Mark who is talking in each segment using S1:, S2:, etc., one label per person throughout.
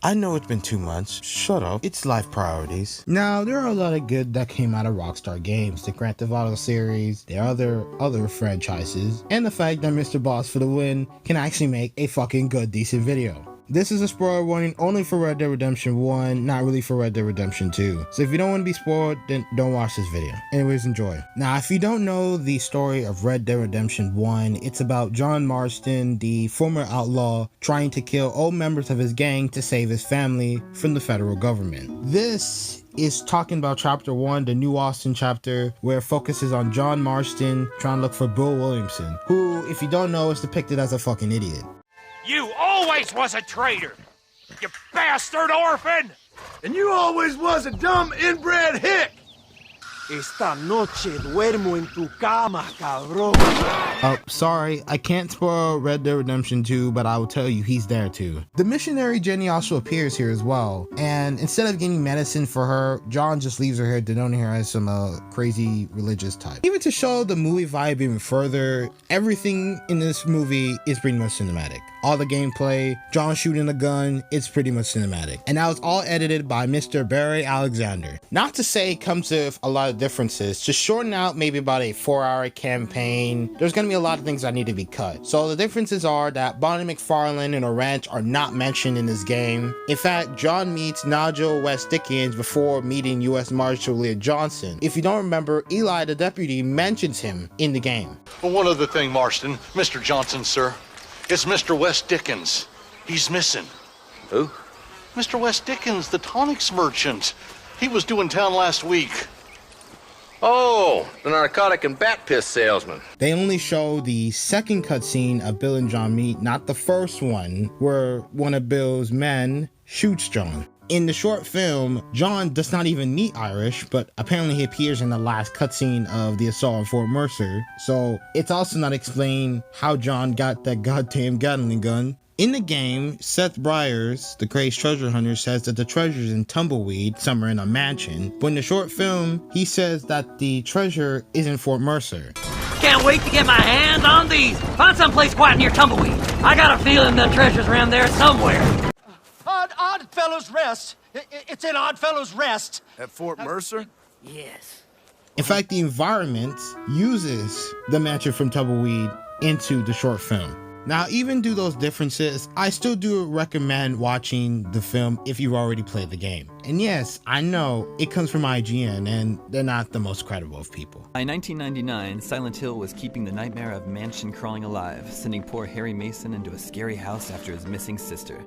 S1: I know it's been 2 months. Shut up. It's life priorities.
S2: Now, there are a lot of good that came out of Rockstar Games, the Grand Theft Auto series, the other franchises, and the fact that Mr. Boss for the win can actually make a fucking good, decent video. This is a spoiler warning only for Red Dead Redemption 1, not really for Red Dead Redemption 2. So if you don't want to be spoiled, then don't watch this video. Anyways, enjoy. Now, if you don't know the story of Red Dead Redemption 1, it's about John Marston, the former outlaw, trying to kill all members of his gang to save his family from the federal government. This is talking about chapter 1, the New Austin chapter, where it focuses on John Marston trying to look for Bill Williamson, who, if you don't know, is depicted as a fucking idiot.
S3: You always was a traitor! You bastard orphan!
S4: And you always was a dumb inbred hick!
S5: Esta noche duermo en tu cama, cabrón.
S2: Oh, sorry, I can't spoil Red Dead Redemption 2, but I will tell you he's there too. The missionary Jenny also appears here as well, and instead of getting medicine for her, John just leaves her here, denoting her as some crazy religious type. Even to show the movie vibe even further, everything in this movie is pretty much cinematic. All the gameplay, John shooting a gun, it's pretty much cinematic. And that was all edited by Mr. Barry Alexander. Not to say it comes with a lot of differences, to shorten out maybe about a 4-hour campaign, there's gonna be a lot of things that need to be cut. So the differences are that Bonnie McFarlane and a ranch are not mentioned in this game. In fact, John meets Nigel West Dickens before meeting U.S. Marshal Leah Johnson. If you don't remember, Eli the deputy mentions him in the game.
S6: Well, one other thing, Marston. Mr. Johnson, sir. It's Mr. West Dickens. He's missing.
S4: Who?
S6: Mr. West Dickens, the tonics merchant. He was due in town last week.
S4: Oh, the narcotic and bat piss salesman.
S2: They only show the second cutscene of Bill and John meet, not the first one, where one of Bill's men shoots John. In the short film, John does not even meet Irish, but apparently he appears in the last cutscene of the assault on Fort Mercer, so it's also not explained how John got that goddamn Gatling gun. In the game, Seth Briers, the crazed treasure hunter, says that the treasure is in Tumbleweed, somewhere in a mansion, but in the short film, he says that the treasure is in Fort Mercer.
S7: Can't wait to get my hands on these! Find someplace quiet near Tumbleweed. I got a feeling the treasure's around there somewhere.
S5: Odd Fellows Rest. It's in Odd Fellows Rest.
S4: At Fort Mercer?
S7: Yes.
S2: In fact, the environment uses the mansion from Tumbleweed into the short film. Now, even due those differences, I still do recommend watching the film if you've already played the game. And yes, I know it comes from IGN and they're not the most credible of people.
S8: By 1999, Silent Hill was keeping the nightmare of mansion crawling alive, sending poor Harry Mason into a scary house after his missing sister.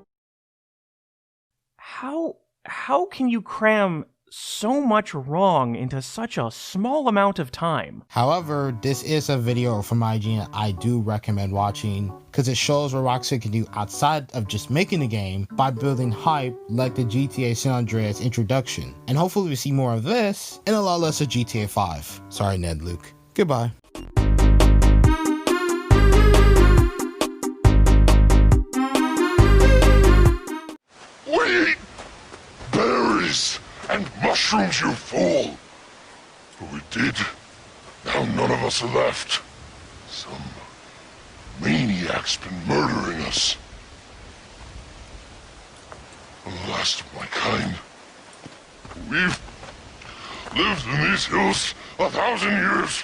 S9: How can you cram so much wrong into such a small amount of time?
S2: However, this is a video from IGN I do recommend watching because it shows what Rockstar can do outside of just making the game by building hype like the GTA San Andreas introduction. And hopefully we see more of this and a lot less of GTA 5. Sorry, Ned Luke. Goodbye.
S10: We eat berries and mushrooms, you fool! But we did. Now none of us are left. Some maniac's been murdering us. I'm the last of my kind. We've lived in these hills 1,000 years.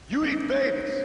S4: You eat babies.